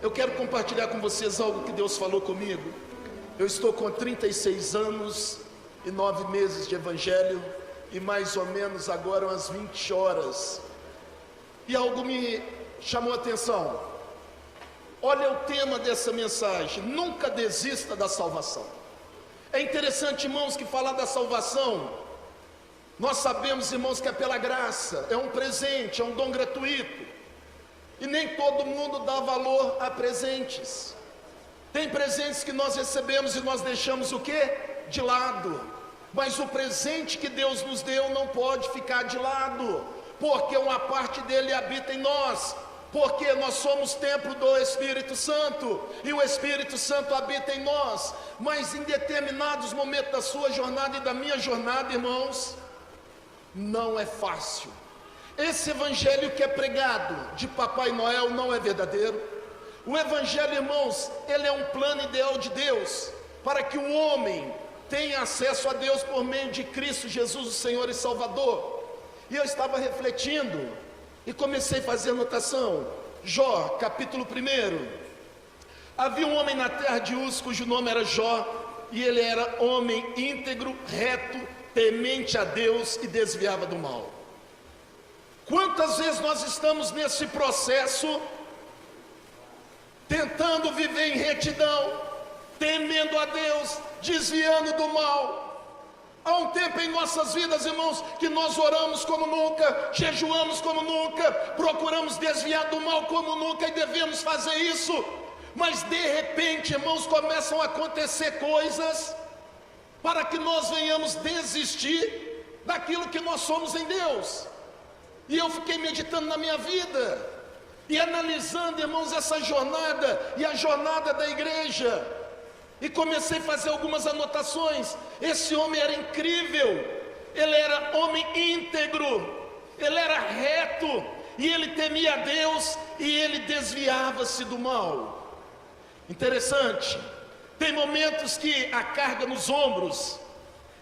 Eu quero compartilhar com vocês algo que Deus falou comigo. Eu estou com 36 anos e 9 meses de evangelho, e mais ou menos agora umas 20 horas. E algo me chamou a atenção. Olha o tema dessa mensagem: nunca desista da salvação. É interessante, irmãos, que falar da salvação, nós sabemos, irmãos, que é pela graça, é um presente, é um dom gratuito. E nem todo mundo dá valor a presentes. Tem presentes que nós recebemos e nós deixamos o quê? De lado. Mas o presente que Deus nos deu não pode ficar de lado, porque uma parte dele habita em nós, porque nós somos templo do Espírito Santo, e o Espírito Santo habita em nós. Mas em determinados momentos da sua jornada e da minha jornada, irmãos, não é fácil. Esse evangelho que é pregado de Papai Noel não é verdadeiro. O evangelho, irmãos, ele é um plano ideal de Deus, para que o homem tenha acesso a Deus por meio de Cristo Jesus, o Senhor e Salvador. E eu estava refletindo e comecei a fazer anotação. Jó, capítulo 1. Havia um homem na terra de Uz, cujo nome era Jó, e ele era homem íntegro, reto, temente a Deus e desviava do mal. Quantas vezes nós estamos nesse processo, tentando viver em retidão, temendo a Deus, desviando do mal? Há um tempo em nossas vidas, irmãos, que nós oramos como nunca, jejuamos como nunca, procuramos desviar do mal como nunca, e devemos fazer isso. Mas de repente, irmãos, começam a acontecer coisas para que nós venhamos desistir daquilo que nós somos em Deus. E eu fiquei meditando na minha vida e analisando, irmãos, essa jornada e a jornada da igreja, e comecei a fazer algumas anotações. Esse homem era incrível, ele era homem íntegro, ele era reto, e ele temia a Deus, e ele desviava-se do mal. Interessante, tem momentos que a carga nos ombros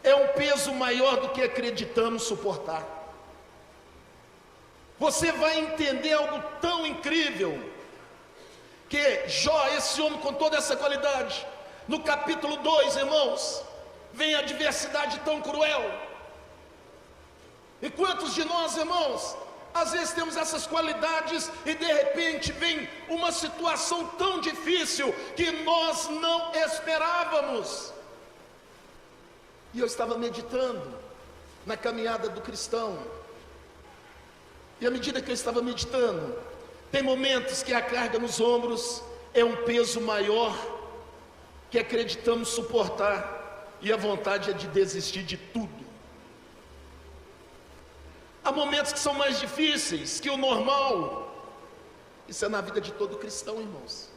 é um peso maior do que acreditamos suportar. Você vai entender algo tão incrível, que Jó, esse homem com toda essa qualidade, no capítulo 2, irmãos, vem a adversidade tão cruel. E quantos de nós, irmãos, às vezes temos essas qualidades e de repente vem uma situação tão difícil que nós não esperávamos. E eu estava meditando na caminhada do cristão, e à medida que eu estava meditando, tem momentos que a carga nos ombros é um peso maior que acreditamos suportar, e a vontade é de desistir de tudo. Há momentos que são mais difíceis que o normal. Isso é na vida de todo cristão, irmãos.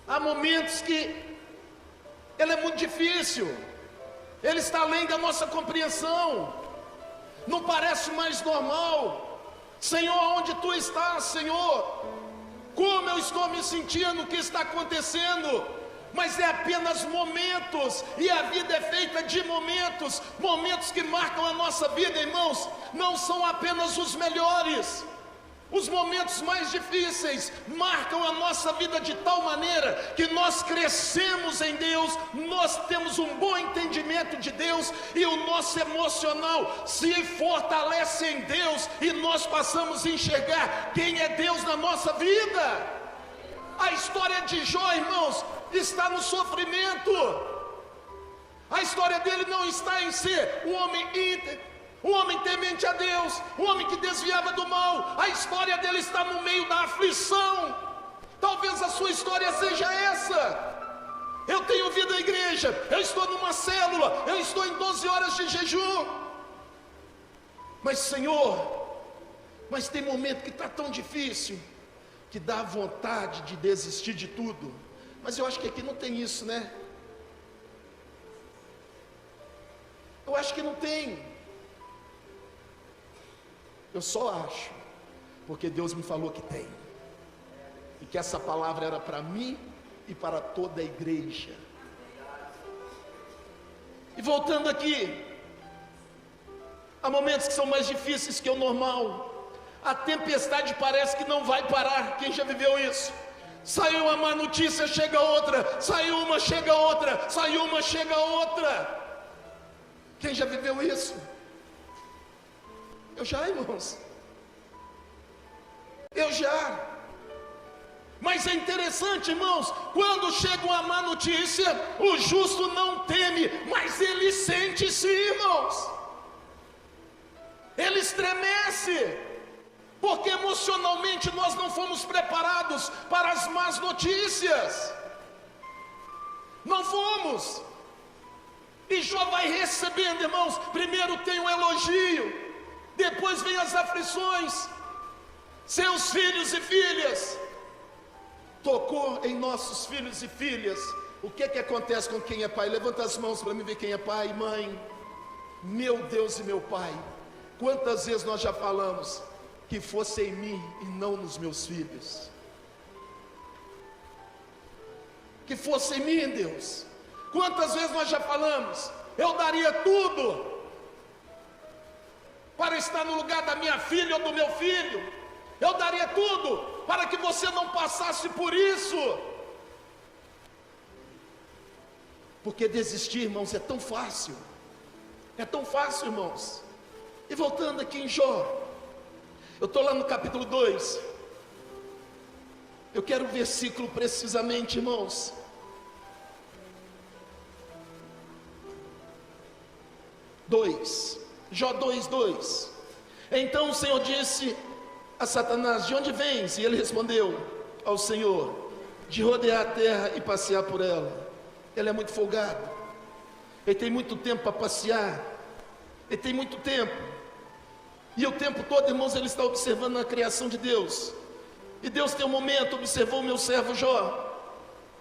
Há momentos que ele é muito difícil, ele está além da nossa compreensão, não parece mais normal. Senhor, onde Tu estás, Senhor? Como eu estou me sentindo, o que está acontecendo? Mas é apenas momentos, e a vida é feita de momentos, momentos que marcam a nossa vida, irmãos. Não são apenas os melhores, os momentos mais difíceis marcam a nossa vida de tal maneira que nós crescemos em Deus, nós temos um bom entendimento de Deus, e o nosso emocional se fortalece em Deus, e nós passamos a enxergar quem é Deus na nossa vida. A história de Jó, irmãos, está no sofrimento. A história dele não está em ser um homem íntegro, um homem temente a Deus, um homem que desviava do mal. A história dele está no meio da aflição. Talvez a sua história seja essa. Eu tenho vindo à igreja, eu estou numa célula, eu estou em 12 horas de jejum. Mas Senhor, mas tem momento que está tão difícil, que dá vontade de desistir de tudo. Mas eu acho que aqui não tem isso, né? Eu acho que não tem. Eu só acho, porque Deus me falou que tem, e que essa palavra era para mim e para toda a igreja. E voltando aqui, há momentos que são mais difíceis que o normal. A tempestade parece que não vai parar. Quem já viveu isso? Saiu uma má notícia, chega outra. Saiu uma, chega outra. Saiu uma, chega outra. Quem já viveu isso? Eu já, irmãos. Eu já. Mas é interessante, irmãos, quando chega uma má notícia, o justo não teme, mas ele sente sim, irmãos. Ele estremece, porque emocionalmente nós não fomos preparados para as más notícias. Não fomos. E Jó vai recebendo, irmãos. Primeiro tem um elogio, depois vem as aflições. Seus filhos e filhas. Tocou em nossos filhos e filhas. O que acontece com quem é pai? Levanta as mãos para mim ver quem é pai e mãe. Meu Deus e meu Pai, quantas vezes nós já falamos que fosse em mim e não nos meus filhos? Que fosse em mim, Deus. Quantas vezes nós já falamos, eu daria tudo para estar no lugar da minha filha ou do meu filho. Eu daria tudo para que você não passasse por isso. Porque desistir, irmãos, é tão fácil. É tão fácil, irmãos. E voltando aqui em Jó, eu estou lá no capítulo 2. Eu quero o versículo precisamente, irmãos. Jó 2:2. Então o Senhor disse a Satanás: de onde vens? E ele respondeu ao Senhor: de rodear a terra e passear por ela. Ele é muito folgado, ele tem muito tempo para passear, ele tem muito tempo, e o tempo todo, irmãos, ele está observando a criação de Deus. E Deus tem um momento, observou o meu servo Jó.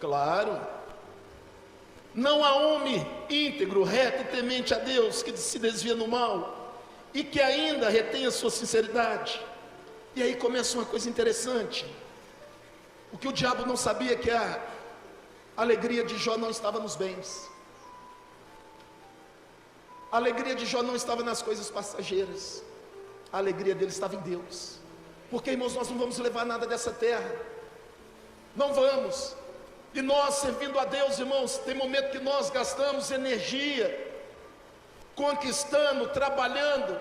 Claro, não há homem íntegro, reto e temente a Deus que se desvia no mal e que ainda retém a sua sinceridade. E aí começa uma coisa interessante. O que o diabo não sabia é que a alegria de Jó não estava nos bens. A alegria de Jó não estava nas coisas passageiras. A alegria dele estava em Deus. Porque, irmãos, nós não vamos levar nada dessa terra. Não vamos. E nós, servindo a Deus, irmãos, tem momento que nós gastamos energia conquistando, trabalhando,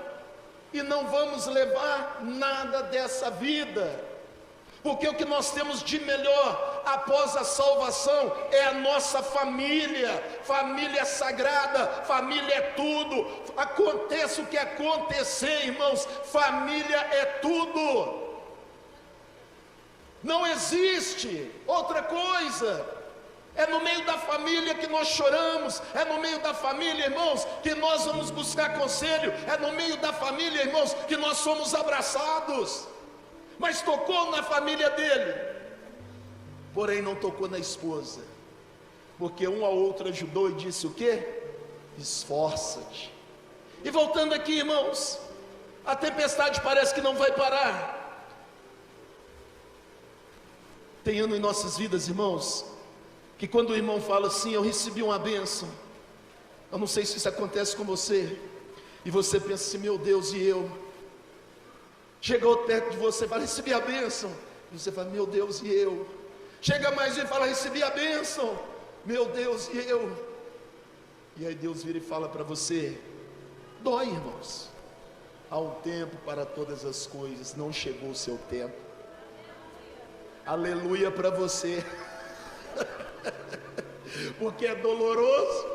e não vamos levar nada dessa vida. Porque o que nós temos de melhor após a salvação é a nossa família. Família é sagrada, família é tudo. Aconteça o que acontecer, irmãos, família é tudo. Não existe outra coisa. É no meio da família que nós choramos, é no meio da família, irmãos, que nós vamos buscar conselho, é no meio da família, irmãos, que nós somos abraçados. Mas tocou na família dele, porém não tocou na esposa, porque um ao outro ajudou e disse o quê? Esforça-te. E voltando aqui, irmãos, a tempestade parece que não vai parar. Tem ano em nossas vidas, irmãos, que quando o irmão fala assim: eu recebi uma bênção, eu não sei se isso acontece com você, e você pensa assim: meu Deus, e eu? Chegou perto de você e fala: recebi a bênção, e você fala: meu Deus, e eu? Chega mais e fala: recebi a bênção, meu Deus, e eu? E aí Deus vira e fala para você: dói, irmãos, há um tempo para todas as coisas, não chegou o seu tempo. Aleluia para você. Porque é doloroso.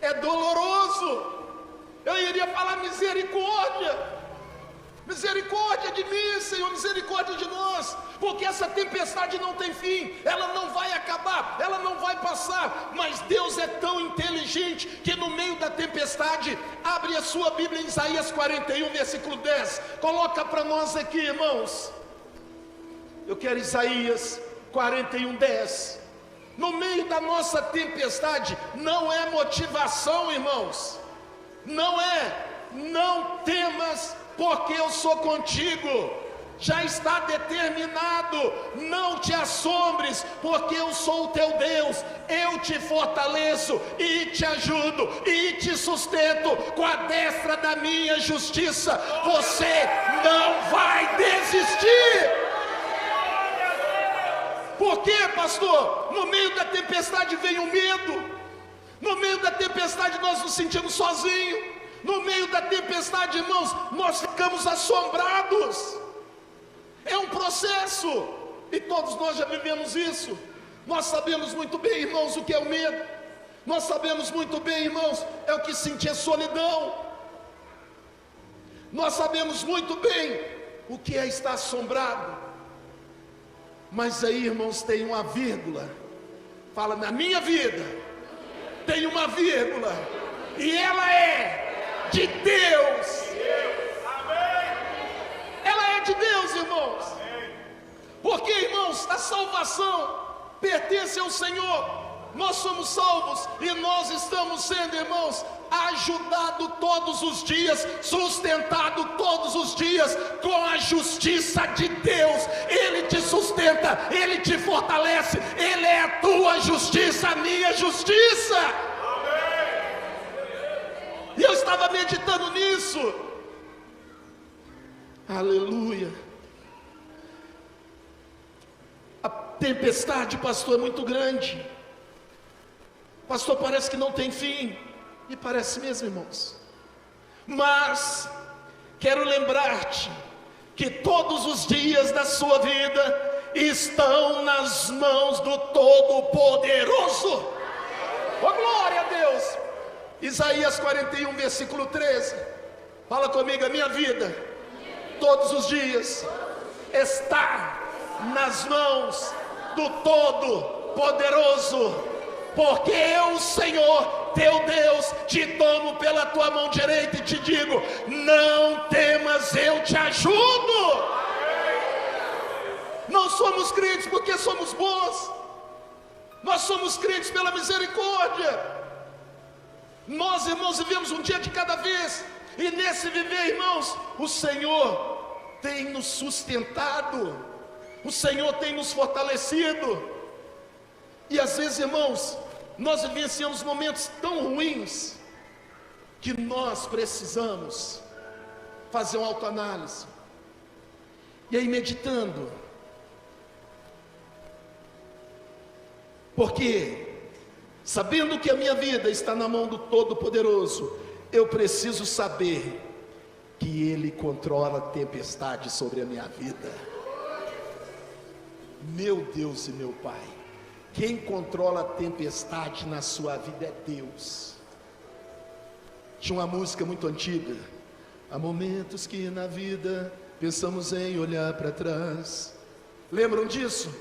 É doloroso. Eu iria falar misericórdia. Misericórdia de mim, Senhor, misericórdia de nós. Porque essa tempestade não tem fim. Ela não vai acabar, ela não vai passar. Mas Deus é tão inteligente que no meio da tempestade, abre a sua Bíblia em Isaías 41, versículo 10. Coloca para nós aqui, irmãos. Eu quero Isaías 41, 10. No meio da nossa tempestade, não é motivação, irmãos. Não é: não temas, porque eu sou contigo. Já está determinado. Não te assombres, porque eu sou o teu Deus. Eu te fortaleço e te ajudo e te sustento com a destra da minha justiça. Você não vai desistir. Por quê, pastor? No meio da tempestade vem o medo. No meio da tempestade nós nos sentimos sozinhos. No meio da tempestade, irmãos, nós ficamos assombrados. É um processo, e todos nós já vivemos isso. Nós sabemos muito bem, irmãos, o que é o medo. Nós sabemos muito bem, irmãos, é o que sentir solidão. Nós sabemos muito bem o que é estar assombrado. Mas aí, irmãos, tem uma vírgula. Fala, na minha vida tem uma vírgula, e ela é de Deus. Ela é de Deus, irmãos. Porque, irmãos, a salvação pertence ao Senhor. Nós somos salvos e nós estamos sendo, irmãos, ajudado todos os dias, sustentado todos os dias com a justiça de Deus. Ele te sustenta, Ele te fortalece, Ele é a tua justiça, a minha justiça. E eu estava meditando nisso. Aleluia. A tempestade, pastor, é muito grande. Pastor, parece que não tem fim. E parece mesmo, irmãos. Mas quero lembrar-te que todos os dias da sua vida estão nas mãos do Todo-Poderoso. Oh, glória a Deus. Isaías 41, versículo 13. Fala comigo, a minha vida todos os dias está nas mãos do Todo-Poderoso. Porque eu, Senhor, teu Deus, te tomo pela tua mão direita e te digo: não temas, eu te ajudo. Não somos crentes porque somos bons. Nós somos crentes pela misericórdia. Nós, irmãos, vivemos um dia de cada vez. E nesse viver, irmãos, o Senhor tem nos sustentado. O Senhor tem nos fortalecido. E às vezes, irmãos, nós vivenciamos momentos tão ruins que nós precisamos fazer uma autoanálise. E aí, meditando, porque sabendo que a minha vida está na mão do Todo-Poderoso, eu preciso saber que Ele controla a tempestade sobre a minha vida. Meu Deus e meu Pai, quem controla a tempestade na sua vida é Deus. Tinha uma música muito antiga: há momentos que na vida pensamos em olhar para trás. Lembram disso?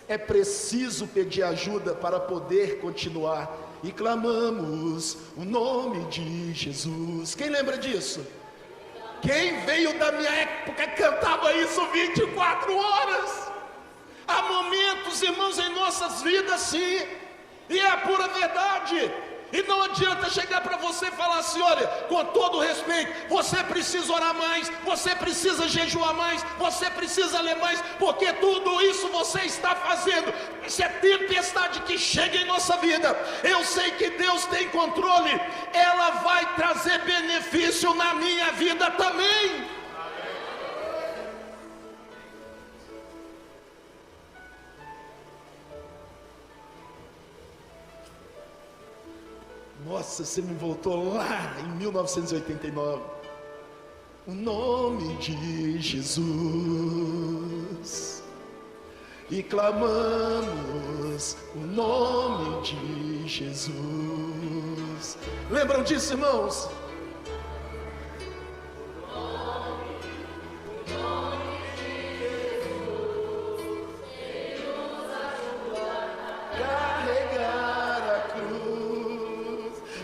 É preciso pedir ajuda para poder continuar. E clamamos o nome de Jesus. Quem lembra disso? Quem veio da minha época cantava isso 24 horas. Há momentos, irmãos, em nossas vidas, sim, e é a pura verdade. E não adianta chegar para você e falar assim: olha, com todo respeito, você precisa orar mais, você precisa jejuar mais, você precisa ler mais, porque tudo isso você está fazendo. Isso é tempestade que chega em nossa vida. Eu sei que Deus tem controle, ela vai trazer benefício na minha vida também. Nossa, você me voltou lá em 1989. O nome de Jesus. E clamamos o nome de Jesus. Lembram disso, irmãos?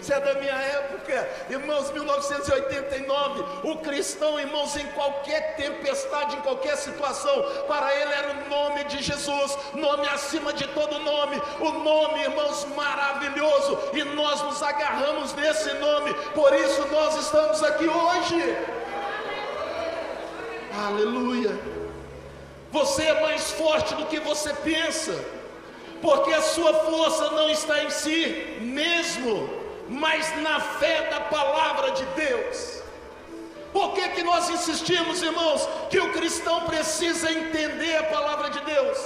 Isso é da minha época, irmãos, 1989. O cristão, irmãos, em qualquer tempestade, em qualquer situação, para ele era o nome de Jesus, nome acima de todo nome, o nome, irmãos, maravilhoso, e nós nos agarramos nesse nome, por isso nós estamos aqui hoje. Aleluia. Você é mais forte do que você pensa, porque a sua força não está em si mesmo, mas na fé da palavra de Deus. Por que nós insistimos, irmãos, que o cristão precisa entender a palavra de Deus?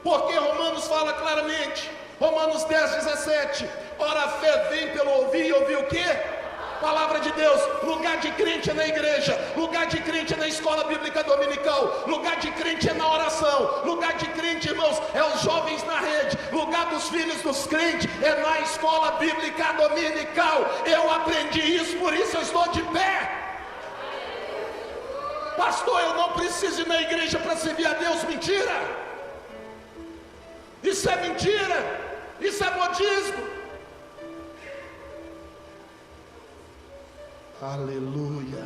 Porque Romanos fala claramente, Romanos 10:17, ora a fé vem pelo ouvir, e ouvir o quê? Palavra de Deus. Lugar de crente é na igreja, lugar de crente é na escola bíblica dominical, lugar de crente é na oração, lugar de crente, irmãos, é os jovens na rede, lugar dos filhos dos crentes é na escola bíblica dominical. Eu aprendi isso, por isso eu estou de pé. Pastor, eu não preciso ir na igreja para servir a Deus. Mentira! Isso é mentira, isso é modismo. Aleluia.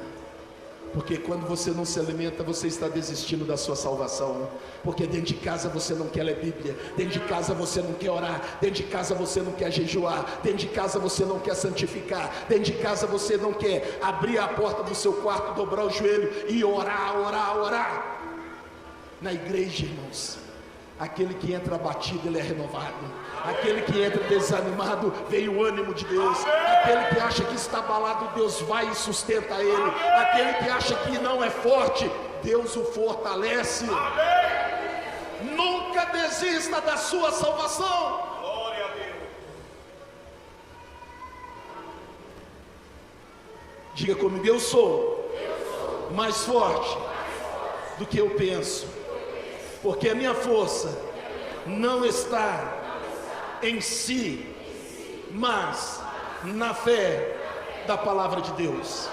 Porque quando você não se alimenta, você está desistindo da sua salvação. Porque dentro de casa você não quer ler Bíblia, dentro de casa você não quer orar, dentro de casa você não quer jejuar, dentro de casa você não quer santificar, dentro de casa você não quer abrir a porta do seu quarto, dobrar o joelho e orar. Na igreja, irmãos, aquele que entra abatido, ele é renovado. Aquele que entra desanimado, vem o ânimo de Deus. Aquele que acha que está abalado, Deus vai e sustenta ele. Aquele que acha que não é forte, Deus o fortalece. Nunca desista da sua salvação. Glória a Deus. Diga comigo, eu sou mais forte do que eu penso, porque a minha força não está em si, mas na fé da palavra de Deus.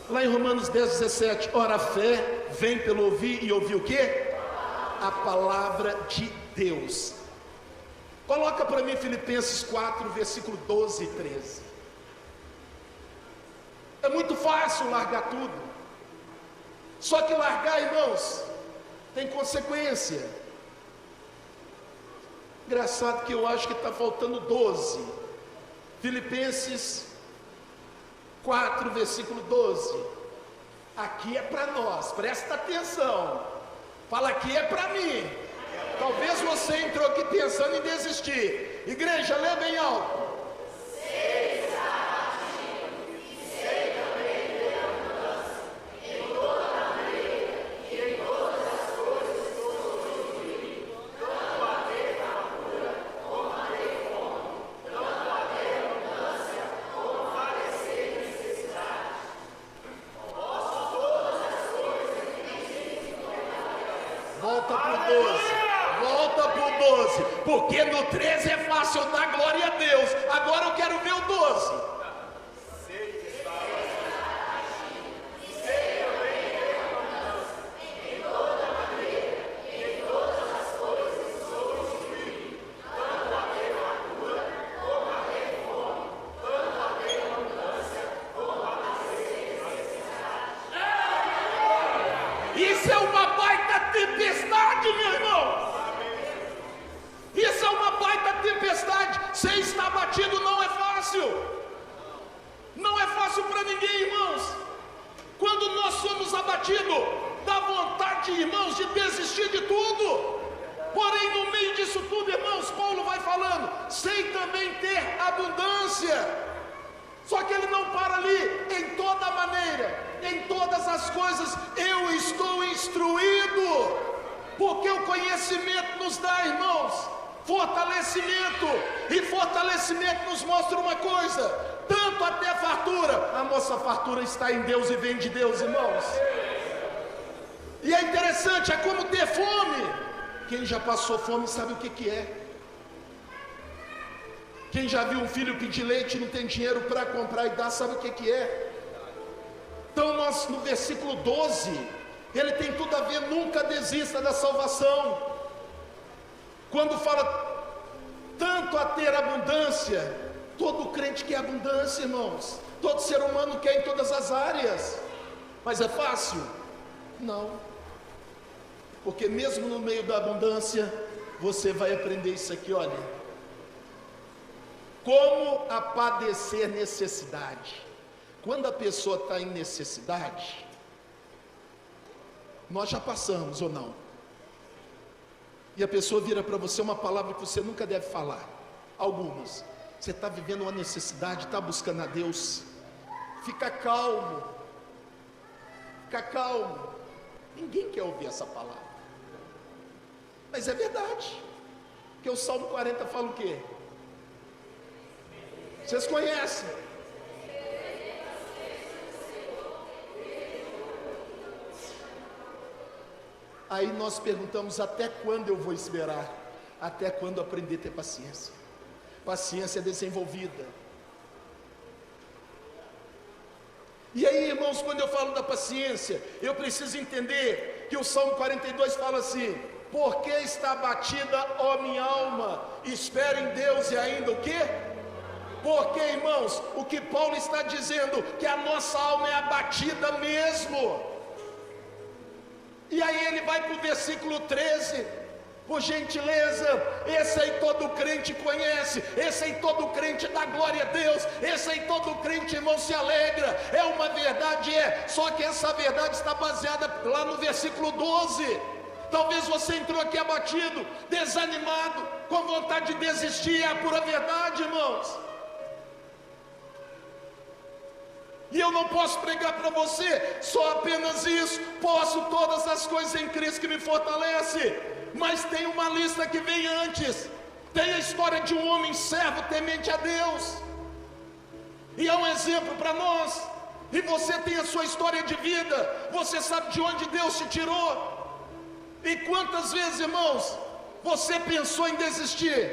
Lá em Romanos 10:17, ora a fé vem pelo ouvir, e ouvir o quê? A palavra de Deus. Coloca para mim Filipenses 4, versículo 12 e 13. É muito fácil largar tudo, só que largar, irmãos, tem consequência. Engraçado que eu acho que está faltando 12. Filipenses 4, versículo 12. Aqui é para nós, presta atenção. Fala, aqui é para mim. Talvez você entrou aqui pensando em desistir. Igreja, lê bem alto. Volta pro 12, porque no 13 é fácil dar glória a Deus. Agora eu quero ver o 12. Isso é uma baita tempestade, meu irmão. Isso é uma baita tempestade. Ser está abatido não é fácil. Não é fácil para ninguém, irmãos. Quando nós somos abatidos, dá vontade, irmãos, de desistir de tudo. Porém, no meio disso tudo, irmãos, Paulo vai falando, sei também ter abundância. Só que ele não para ali. Em toda maneira, em todas as coisas, eu estou instruído, porque o conhecimento nos dá, irmãos, fortalecimento, e fortalecimento nos mostra uma coisa, tanto até fartura. A nossa fartura está em Deus e vem de Deus, irmãos. E é interessante, é como ter fome. Quem já passou fome sabe o que é. Quem já viu um filho pedir leite e não tem dinheiro para comprar e dar, sabe o que é. Então nós, no versículo 12, ele tem tudo a ver, nunca desista da salvação. Quando fala tanto a ter abundância, todo crente quer abundância, irmãos. Todo ser humano quer em todas as áreas. Mas é fácil? Não. Porque mesmo no meio da abundância, você vai aprender isso aqui, olha. Como a padecer necessidade. Quando a pessoa está em necessidade, nós já passamos ou não? E a pessoa vira para você uma palavra que você nunca deve falar. Algumas. Você está vivendo uma necessidade, está buscando a Deus. Fica calmo. Fica calmo. Ninguém quer ouvir essa palavra. Mas é verdade, porque o Salmo 40 fala o quê? Vocês conhecem? Aí nós perguntamos: até quando eu vou esperar? Até quando aprender a ter paciência? Paciência é desenvolvida. E aí, irmãos, quando eu falo da paciência, eu preciso entender que o Salmo 42 fala assim: por que está abatida, ó minha alma? Espera em Deus. E ainda o quê? Porque, irmãos, o que Paulo está dizendo, que a nossa alma é abatida mesmo. E aí ele vai para o versículo 13, por gentileza. Esse aí todo crente conhece, esse aí todo crente dá glória a Deus, esse aí todo crente, irmão, se alegra. É uma verdade, só que essa verdade está baseada lá no versículo 12. Talvez você entrou aqui abatido, desanimado, com vontade de desistir. É a pura verdade, irmãos. E eu não posso pregar para você só apenas isso. Posso todas as coisas em Cristo que me fortalece. Mas tem uma lista que vem antes. Tem a história de um homem servo temente a Deus, e é um exemplo para nós. E você tem a sua história de vida. Você sabe de onde Deus te tirou. E quantas vezes, irmãos, você pensou em desistir?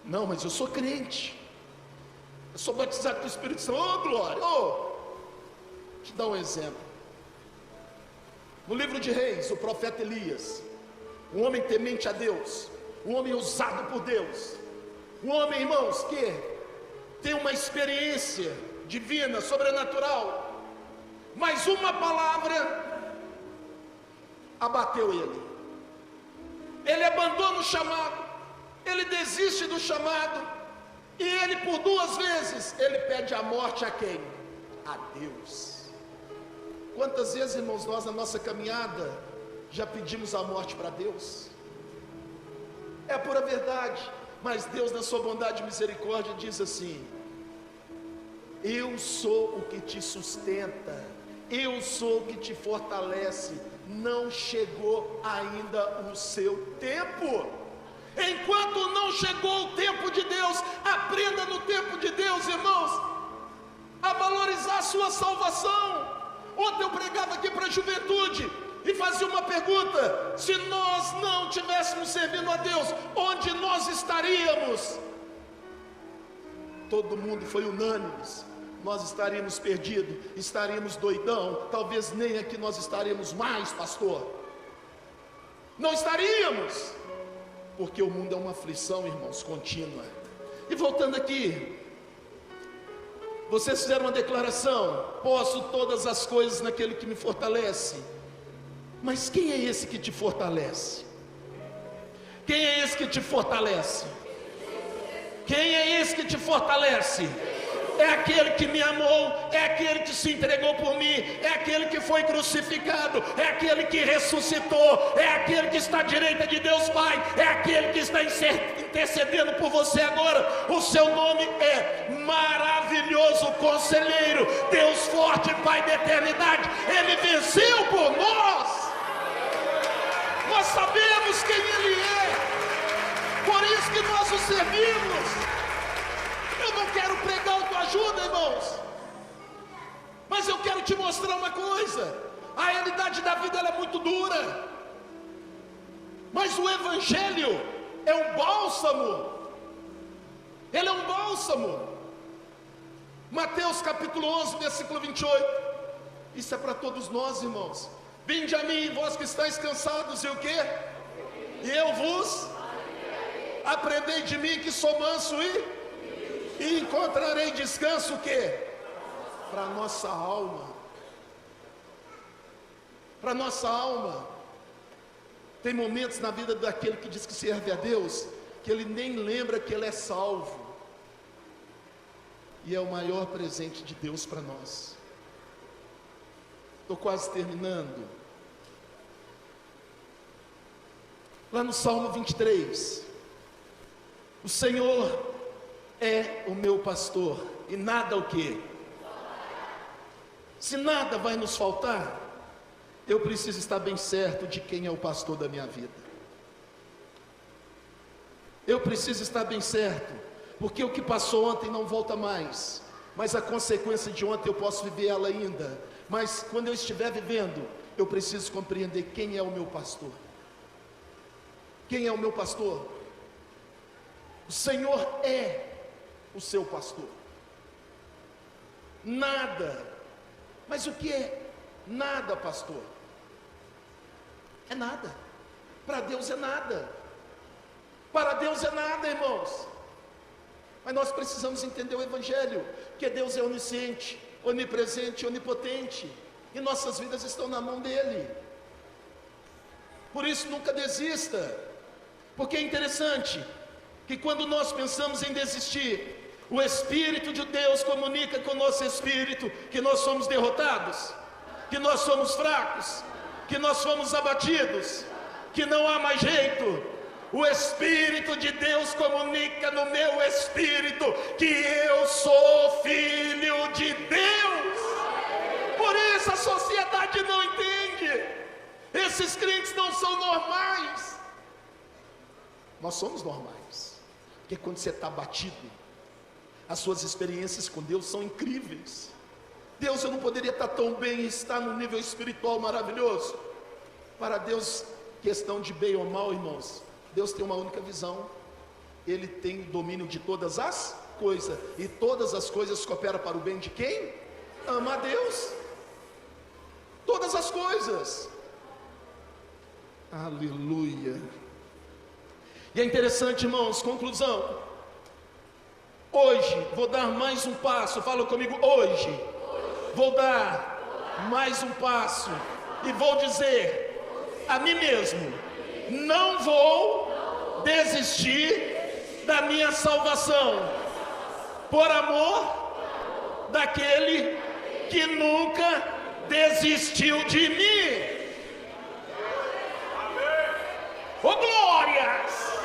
Não, mas eu sou crente, eu sou batizado com o Espírito Santo. Oh, glória! Deixa eu te dar um exemplo. No livro de Reis, o profeta Elias, um homem temente a Deus, um homem usado por Deus, um homem, irmãos, que tem uma experiência divina, sobrenatural, mas uma palavra abateu ele. Ele abandona o chamado, ele desiste do chamado. E ele, por 2 vezes, ele pede a morte a quem? A Deus. Quantas vezes, irmãos, nós na nossa caminhada já pedimos a morte para Deus? É a pura verdade. Mas Deus, na sua bondade e misericórdia, diz assim: eu sou o que te sustenta, eu sou o que te fortalece. Não chegou ainda o seu tempo. Enquanto não chegou o tempo de Deus, aprenda no tempo de Deus, irmãos, a valorizar a sua salvação. Ontem eu pregava aqui para a juventude e fazia uma pergunta: se nós não tivéssemos servindo a Deus, onde nós estaríamos? Todo mundo foi unânime: nós estaríamos perdidos, estaríamos doidão, talvez nem aqui nós estaríamos mais, pastor. Não estaríamos, porque o mundo é uma aflição, irmãos, contínua. E voltando aqui, vocês fizeram uma declaração: posso todas as coisas naquele que me fortalece. Mas quem é esse que te fortalece? Quem é esse que te fortalece? Quem é esse que te fortalece? É aquele que me amou, é aquele que se entregou por mim, é aquele que foi crucificado, é aquele que ressuscitou, é aquele que está à direita de Deus Pai, é aquele que está intercedendo por você agora. O seu nome é Maravilhoso Conselheiro, Deus Forte, Pai da Eternidade. Ele venceu por nós. Nós sabemos quem Ele é, por isso que nós o servimos. Eu não quero pregar autoajuda, irmãos, mas eu quero te mostrar uma coisa: a realidade da vida ela é muito dura, mas o Evangelho é um bálsamo. Ele é um bálsamo. Mateus capítulo 11, versículo 28. Isso é para todos nós, irmãos. Vinde a mim, vós que estáis cansados, e o quê? E eu vos aprendei de mim, que sou manso e encontrarei descanso o quê? Para a nossa alma. Para a nossa alma. Tem momentos na vida daquele que diz que serve a Deus, que ele nem lembra que ele é salvo. E é o maior presente de Deus para nós. Estou quase terminando. Lá no Salmo 23, o Senhor é o meu pastor, e nada o quê? Se nada vai nos faltar, eu preciso estar bem certo de quem é o pastor da minha vida. Eu preciso estar bem certo, porque o que passou ontem não volta mais, mas a consequência de ontem eu posso viver ela ainda. Mas quando eu estiver vivendo, eu preciso compreender quem é o meu pastor. Quem é o meu pastor? O Senhor é o seu pastor. Nada. Mas o que é nada, pastor? É nada. Para Deus é nada. Para Deus é nada, irmãos. Mas nós precisamos entender o Evangelho, que Deus é onisciente, onipresente, onipotente, e nossas vidas estão na mão dEle. Por isso nunca desista, porque é interessante que quando nós pensamos em desistir, o Espírito de Deus comunica com o nosso espírito que nós somos derrotados, que nós somos fracos, que nós fomos abatidos, que não há mais jeito. O Espírito de Deus comunica no meu espírito que eu sou filho de Deus. Por isso a sociedade não entende. Esses crentes não são normais. Nós somos normais, porque quando você está abatido, as suas experiências com Deus são incríveis. Deus, eu não poderia estar tão bem e estar num nível espiritual maravilhoso. Para Deus, questão de bem ou mal, irmãos, Deus tem uma única visão. Ele tem o domínio de todas as coisas, e todas as coisas cooperam para o bem de quem ama a Deus. Todas as coisas. Aleluia. E é interessante, irmãos, conclusão. Hoje vou dar mais um passo. Fala comigo, hoje vou dar mais um passo e vou dizer a mim mesmo: não vou desistir da minha salvação, por amor daquele que nunca desistiu de mim. Oh, glórias!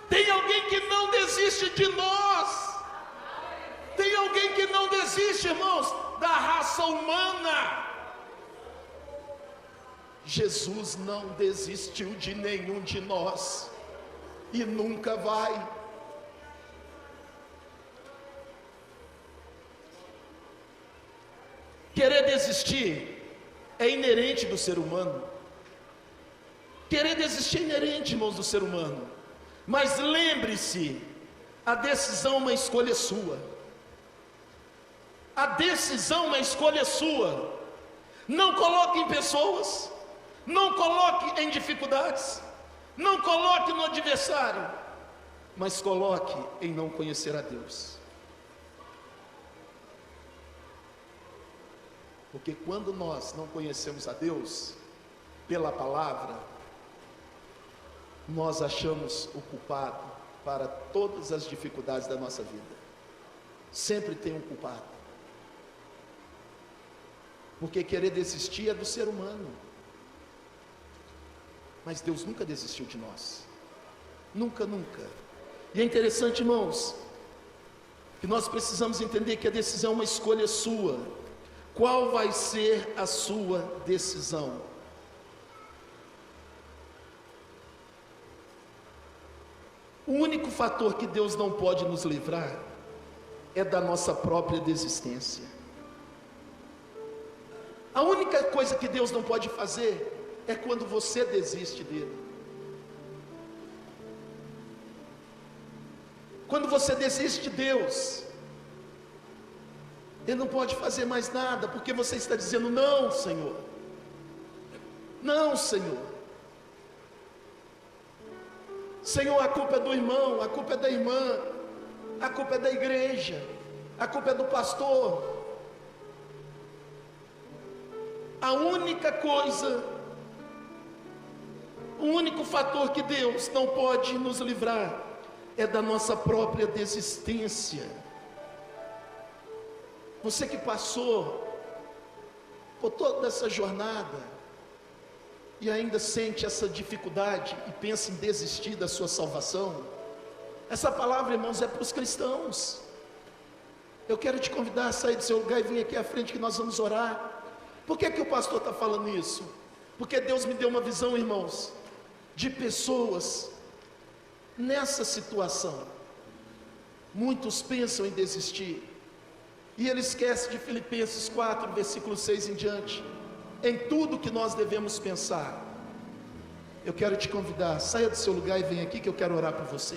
Tem alguém que não desiste de nós. Tem alguém que não desiste, irmãos, da raça humana. Jesus não desistiu de nenhum de nós e nunca vai. Querer desistir é inerente do ser humano. Querer desistir é inerente, irmãos, do ser humano. Mas lembre-se, a decisão é uma escolha sua. A decisão é uma escolha sua. Não coloque em pessoas, não coloque em dificuldades, não coloque no adversário, mas coloque em não conhecer a Deus. Porque quando nós não conhecemos a Deus pela palavra, nós achamos o culpado para todas as dificuldades da nossa vida. Sempre tem um culpado. Porque querer desistir é do ser humano. Mas Deus nunca desistiu de nós. Nunca, nunca. E é interessante, irmãos, que nós precisamos entender que a decisão é uma escolha sua. Qual vai ser a sua decisão? O único fator que Deus não pode nos livrar é da nossa própria desistência. A única coisa que Deus não pode fazer é quando você desiste dele. Quando você desiste de Deus, Ele não pode fazer mais nada, porque você está dizendo: não, Senhor, não, Senhor. Senhor, a culpa é do irmão, a culpa é da irmã, a culpa é da igreja, a culpa é do pastor. A única coisa, o único fator que Deus não pode nos livrar é da nossa própria desistência. Você que passou por toda essa jornada e ainda sente essa dificuldade e pensa em desistir da sua salvação, essa palavra, irmãos, é para os cristãos. Eu quero te convidar a sair do seu lugar e vir aqui à frente que nós vamos orar. Por que o pastor está falando isso? Porque Deus me deu uma visão, irmãos, de pessoas nessa situação. Muitos pensam em desistir, e ele esquece de Filipenses 4, versículo 6 em diante. Em tudo que nós devemos pensar. Eu quero te convidar, saia do seu lugar e venha aqui que eu quero orar por você.